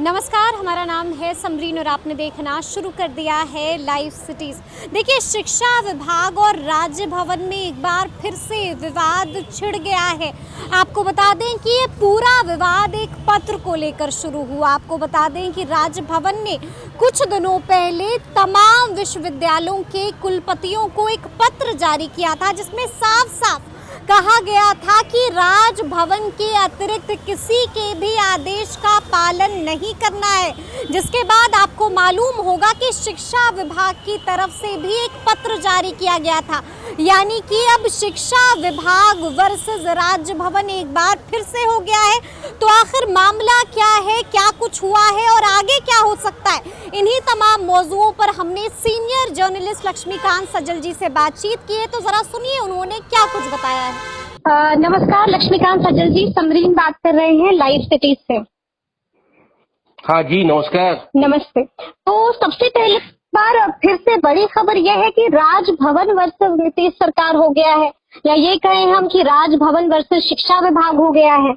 नमस्कार, हमारा नाम है समरीन और आपने देखना शुरू कर दिया है लाइव सिटीज। देखिए, शिक्षा विभाग और राज्य भवन में एक बार फिर से विवाद छिड़ गया है। आपको बता दें कि ये पूरा विवाद एक पत्र को लेकर शुरू हुआ। आपको बता दें कि राज्य भवन ने कुछ दिनों पहले तमाम विश्वविद्यालयों के कुलपतियों को एक पत्र जारी किया था, जिसमें साफ साफ कहा गया था कि राजभवन के अतिरिक्त किसी के भी आदेश का पालन नहीं करना है। जिसके बाद आपको मालूम होगा कि शिक्षा विभाग की तरफ से भी एक पत्र जारी किया गया था, यानी कि अब शिक्षा विभाग वर्सेस राजभवन एक बार फिर से हो गया है। तो आखिर मामला क्या है, क्या कुछ हुआ है और आगे क्या हो सकता है, इन्हीं तमाम मौजुओं पर हमने सीनियर जर्नलिस्ट लक्ष्मीकांत सज्जल जी से बातचीत की है। तो जरा सुनिए उन्होंने क्या कुछ बताया है। नमस्कार, लक्ष्मीकांत सज्जल जी, समरीन बात कर रहे हैं लाइव सिटीज से। हाँ जी, नमस्कार। नमस्ते। तो सबसे पहले बार फिर से बड़ी खबर यह है कि राजभवन वर्सेस नीतीश सरकार हो गया है, या ये कहें हम कि राजभवन वर्सेस शिक्षा विभाग हो गया है।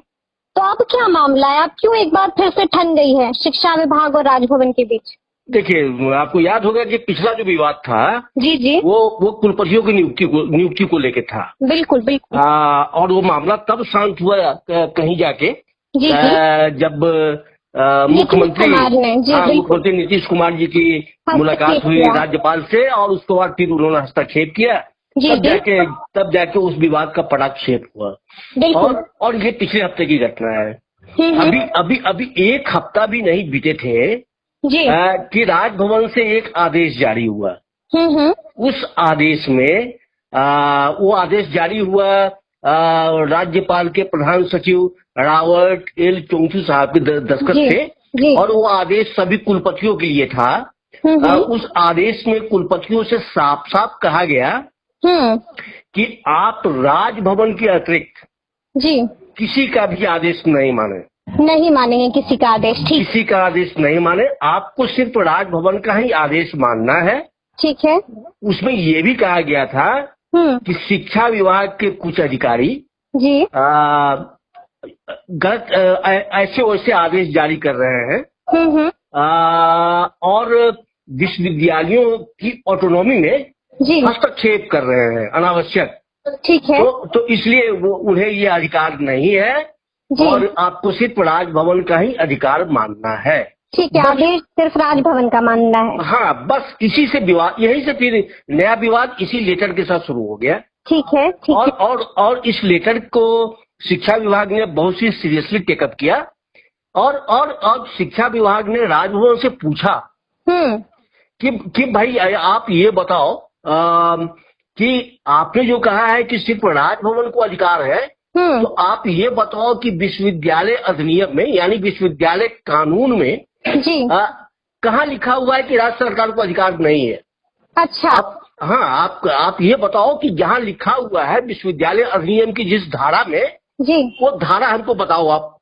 तो अब क्या मामला है, अब क्यों एक बार फिर से ठन गई है शिक्षा विभाग और राजभवन के बीच? देखिए, आपको याद होगा कि पिछला जो विवाद था जी जी, वो कुलपतियों की नियुक्ति को लेके था। बिल्कुल बिल्कुल। और वो मामला तब शांत हुआ कहीं जाके जी जब मुख्यमंत्री नीतीश कुमार जी की मुलाकात हुई राज्यपाल से, और उसके बाद फिर उन्होंने हस्तक्षेप किया। तब जाके उस विवाद का पटाक्षेप हुआ। और ये पिछले हफ्ते की घटना है। अभी एक हफ्ता भी नहीं बीते थे कि राजभवन से एक आदेश जारी हुआ। उस आदेश में वो आदेश जारी हुआ राज्यपाल के प्रधान सचिव रावत एल चोंगचू साहब के दस्तखत थे, और वो आदेश सभी कुलपतियों के लिए था। उस आदेश में कुलपतियों से साफ साफ कहा गया कि आप राजभवन के अतिरिक्त किसी का भी आदेश नहीं मानेंगे, किसी का आदेश। ठीक, किसी का आदेश नहीं माने, आपको सिर्फ राजभवन का ही आदेश मानना है। ठीक है। उसमें ये भी कहा गया था कि शिक्षा विभाग के कुछ अधिकारी जी गलत ऐसे वैसे आदेश जारी कर रहे हैं और विश्वविद्यालयों की ऑटोनॉमी में हस्तक्षेप कर रहे हैं अनावश्यक। ठीक है। तो इसलिए उन्हें ये अधिकार नहीं है और आपको सिर्फ राजभवन का ही अधिकार मानना है। ठीक है, आदेश सिर्फ राजभवन का मानना है। हाँ, बस इसी से विवाद, यही से फिर नया विवाद इसी लेटर के साथ शुरू हो गया। ठीक है, और इस लेटर को शिक्षा विभाग ने बहुत ही सीरियसली टेकअप किया, और शिक्षा विभाग ने राजभवन से पूछा कि भाई आप ये बताओ कि आपने जो कहा है कि सिर्फ राजभवन को अधिकार है, तो आप ये बताओ कि विश्वविद्यालय अधिनियम में, यानी विश्वविद्यालय कानून में कहाँ लिखा हुआ है कि राज्य सरकार को अधिकार नहीं है? अच्छा। आप ये बताओ कि जहाँ लिखा हुआ है विश्वविद्यालय अधिनियम की जिस धारा में, वो धारा हमको बताओ आप।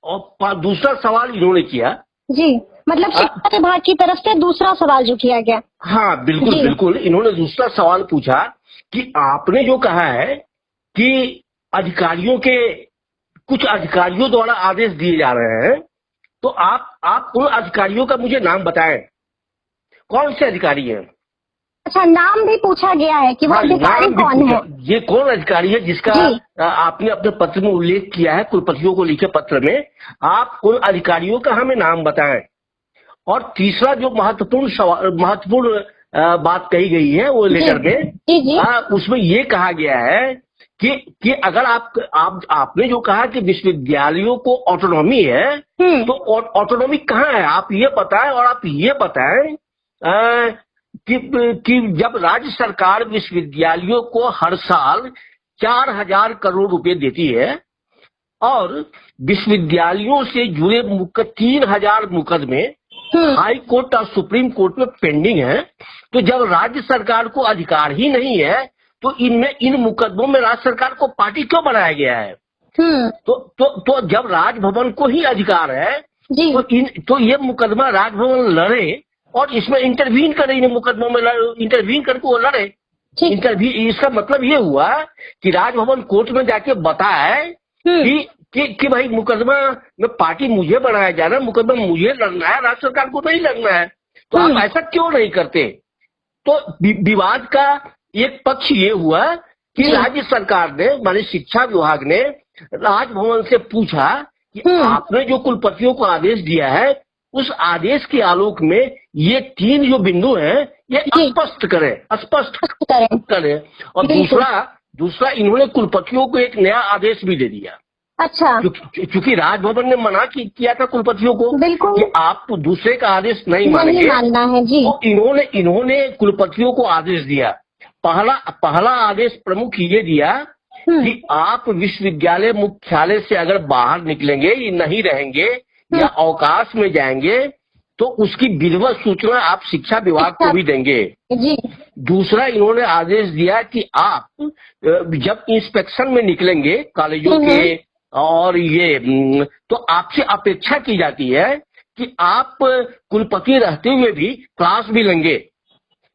और दूसरा सवाल इन्होंने किया मतलब शिक्षा विभाग की तरफ से दूसरा सवाल जो किया गया। हाँ, बिल्कुल। इन्होंने दूसरा सवाल पूछा कि आपने जो कहा है कि कुछ अधिकारियों द्वारा आदेश दिए जा रहे हैं, तो आप उन अधिकारियों का मुझे नाम बताएं, कौन से अधिकारी हैं? अच्छा, नाम भी पूछा गया है कि वो अधिकारी कौन है? ये कौन अधिकारी है जिसका आपने अपने पत्र में उल्लेख किया है, कुलपतियों को लिखे पत्र में, आप उन अधिकारियों का हमें नाम बताएं। और तीसरा जो महत्वपूर्ण बात कही गई है वो लेटर में, उसमें ये कहा गया है कि अगर आपने जो कहा कि विश्वविद्यालयों को ऑटोनॉमी है, तो ऑटोनॉमी कहाँ है आप ये बताएं। और आप ये बताएं कि जब राज्य सरकार विश्वविद्यालयों को हर साल 4,000 करोड़ रुपए देती है और विश्वविद्यालयों से जुड़े 3,000 मुकदमे हाई कोर्ट और सुप्रीम कोर्ट में पेंडिंग है, तो जब राज्य सरकार को अधिकार ही नहीं है, तो इन मुकदमों में राज्य सरकार को पार्टी क्यों बनाया गया है? तो जब राजभवन को ही अधिकार है, तो ये मुकदमा राजभवन लड़े और इसमें इंटरवीन करे, इन मुकदमों में इंटरवीन करके वो लड़े। इसका मतलब ये हुआ कि राजभवन कोर्ट में जाके बताए कि भाई मुकदमा में पार्टी मुझे बनाया जा रहा है, मुकदमा मुझे लड़ना है, राज्य सरकार को नहीं लड़ना है। तो आप ऐसा क्यों नहीं करते? तो विवाद का एक पक्ष ये हुआ कि राज्य सरकार ने, माने शिक्षा विभाग ने राजभवन से पूछा कि आपने जो कुलपतियों को आदेश दिया है, उस आदेश के आलोक में ये 3 जो बिंदु हैं ये स्पष्ट करें। और दूसरा इन्होंने कुलपतियों को एक नया आदेश भी दे दिया। अच्छा, क्योंकि राजभवन ने मना किया था कुलपतियों को कि आप दूसरे का आदेश नहीं मानेंगे, मानना है जी। तो इन्होंने कुलपतियों को आदेश दिया। पहला आदेश प्रमुख ये दिया कि आप विश्वविद्यालय मुख्यालय से अगर बाहर निकलेंगे, ये नहीं रहेंगे या अवकाश में जाएंगे, तो उसकी विधिवत सूचना आप शिक्षा विभाग को भी देंगे जी। दूसरा इन्होंने आदेश दिया कि आप जब इंस्पेक्शन में निकलेंगे कॉलेजों के और ये, तो आपसे अपेक्षा की जाती है कि आप कुलपति रहते हुए भी क्लास भी लेंगे।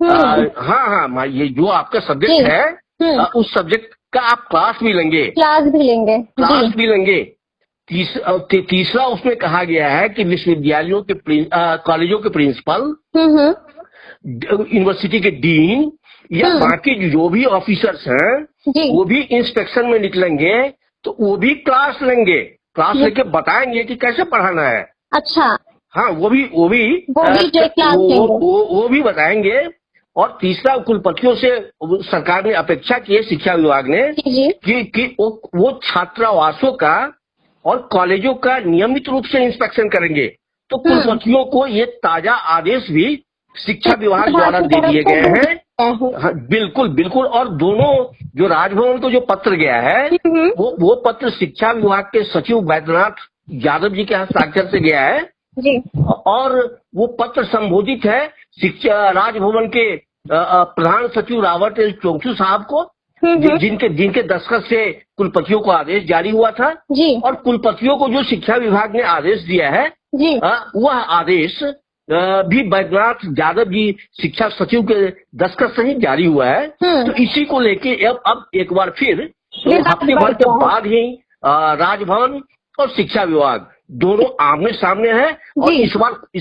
हाँ, ये जो आपका सब्जेक्ट है उस सब्जेक्ट का आप क्लास भी लेंगे। तीसरा उसमें कहा गया है कि विश्वविद्यालयों के कॉलेजों के प्रिंसिपल, यूनिवर्सिटी के डीन या बाकी जो भी ऑफिसर्स हैं वो भी इंस्पेक्शन में निकलेंगे तो वो भी क्लास लेके बताएंगे कि कैसे पढ़ाना है। अच्छा, हाँ, वो भी बताएंगे। और तीसरा कुलपतियों से सरकार ने अपेक्षा की है, शिक्षा विभाग ने, कि वो छात्रावासों का और कॉलेजों का नियमित रूप से इंस्पेक्शन करेंगे। तो कुलपतियों को ये ताजा आदेश भी शिक्षा विभाग द्वारा दे दिए गए हैं। हाँ, बिल्कुल। और दोनों जो राजभवन को जो पत्र गया है वो पत्र शिक्षा विभाग के सचिव बैद्यनाथ यादव जी के हस्ताक्षर से गया है जी। और वो पत्र संबोधित है शिक्षा राजभवन के प्रधान सचिव रावत चौंगथू साहब को, जिनके दस्तखत से कुलपतियों को आदेश जारी हुआ था जी। और कुलपतियों को जो शिक्षा विभाग ने आदेश दिया है जी, वह आदेश भी बैद्यनाथ यादव जी शिक्षा सचिव के दस्तखत से ही जारी हुआ है। तो इसी को लेके अब एक बार फिर हफ्ते भर के बाद ही राजभवन और शिक्षा विभाग दोनों आमने सामने है। और इस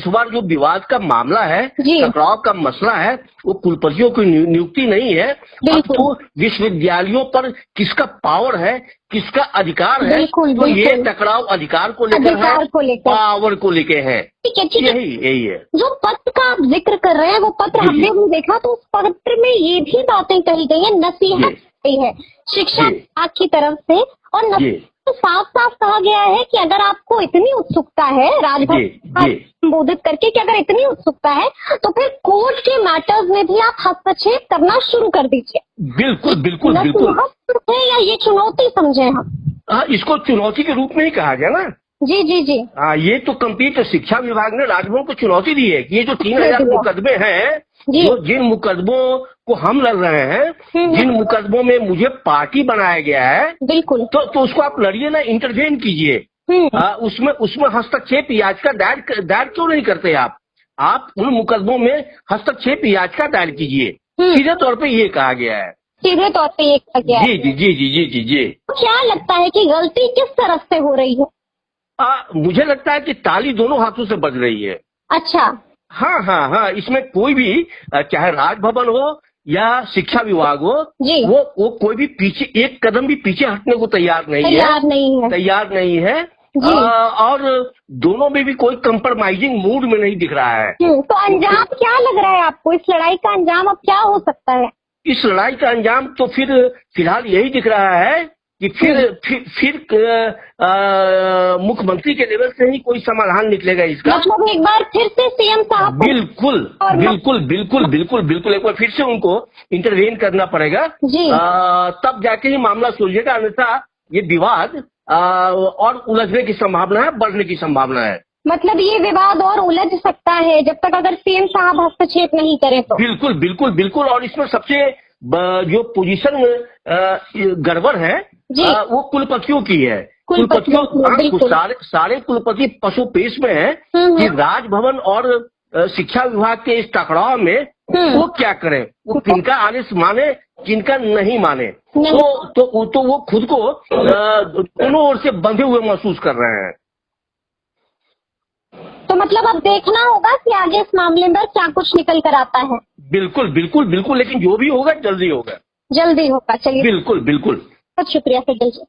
बार जो विवाद का मामला है, टकराव का मसला है, वो कुलपतियों की नियुक्ति नहीं है, तो विश्वविद्यालयों पर किसका पावर है, किसका अधिकार है। तो ये टकराव अधिकार को लेकर है, पावर को लेके है। यही है जो पत्र का आप जिक्र कर रहे हैं, वो पत्र हमने देखा तो उस पत्र में ये भी बातें कही गई है, नसीहत कही है शिक्षा विभाग की तरफ से। और तो साफ साफ कहा गया है कि अगर आपको इतनी उत्सुकता है राजभवन संबोधित करके, कि अगर इतनी उत्सुकता है तो फिर कोर्ट के मैटर्स में भी आप हस्तक्षेप करना शुरू कर दीजिए। बिल्कुल। या ये चुनौती समझे हम? इसको चुनौती के रूप में ही कहा गया ना। जी। ये तो कंप्लीट शिक्षा विभाग ने राजभवन को चुनौती दी है कि ये जो 3000 मुकदमे हैं, जिन मुकदमों को हम लड़ रहे हैं, जिन मुकदमों में मुझे पार्टी बनाया गया है, बिल्कुल, तो उसको आप लड़िए ना, इंटरवेन कीजिए। उसमें हस्तक्षेप याचिका दायर क्यों नहीं करते आप उन मुकदमों में हस्तक्षेप याचिका दायर कीजिए। सीधे तौर पे ये कहा गया है। सीधे तौर पे ये कहा गया है। जी। क्या लगता है कि गलती किस तरफ से हो रही है? मुझे लगता है कि ताली दोनों हाथों से बज रही है। अच्छा। हाँ, इसमें कोई भी, चाहे राजभवन हो या शिक्षा विभाग हो, वो कोई भी पीछे एक कदम भी पीछे हटने को तैयार नहीं है। और दोनों में भी कोई कंप्रोमाइजिंग मूड में नहीं दिख रहा है। तो अंजाम क्या लग रहा है आपको? इस लड़ाई का अंजाम अब क्या हो सकता है? इस लड़ाई का अंजाम तो फिलहाल यही दिख रहा है कि फिर मुख्यमंत्री के लेवल से ही कोई समाधान निकलेगा इसका। मतलब एक बार फिर से सीएम साहब बिल्कुल एक बार फिर से उनको इंटरवेन करना पड़ेगा, तब जाके ही मामला सुलझेगा। अन्यथा ये विवाद और उलझने की संभावना है, बढ़ने की संभावना है। मतलब ये विवाद और उलझ सकता है जब तक अगर सीएम साहब हस्तक्षेप नहीं करें तो। बिल्कुल। और इसमें सबसे जो पोजीशन गड़बड़ है वो कुलपतियों की है। कुलपतियों सारे कुलपति पशु पेश में है कि राजभवन और शिक्षा विभाग के इस टकराव में वो क्या करें, वो किनका आदेश माने किनका नहीं माने। तो वो खुद को दोनों ओर से बंधे हुए महसूस कर रहे हैं। तो मतलब अब देखना होगा कि आगे इस मामले में क्या कुछ निकल कर आता है। बिल्कुल बिल्कुल बिल्कुल, लेकिन जो भी होगा जल्दी होगा। जल्दी होगा, चलिए। बिल्कुल बिल्कुल, बहुत शुक्रिया सज्जल जी।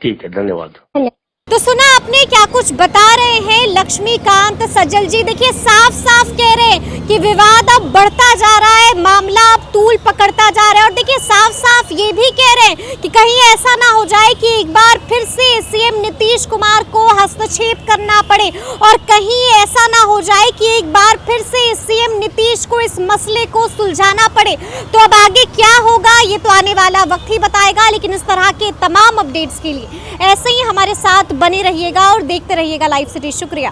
ठीक है, धन्यवाद। तो सुना आपने क्या कुछ बता रहे हैं लक्ष्मीकांत सज्जल जी। देखिए साफ साफ कह रहे हैं कि विवाद अब बढ़ता जा रहा है, मामला अब तूल पकड़ता जा रहा है। और देखिए साफ साफ ये भी कह रहे हैं कि कहीं ऐसा ना हो जाए कि एक बार फिर से सीएम नीतीश कुमार को हस्तक्षेप करना पड़े, और कहीं ऐसा ना हो जाए कि एक बार फिर से सीएम नीतीश को इस मसले को सुलझाना पड़े। तो अब आगे क्या होगा ये तो आने वाला वक्त ही बताएगा, लेकिन इस तरह के तमाम अपडेट्स के लिए ऐसे ही हमारे साथ बने रहिएगा और देखते रहिएगा लाइव सिटी। शुक्रिया।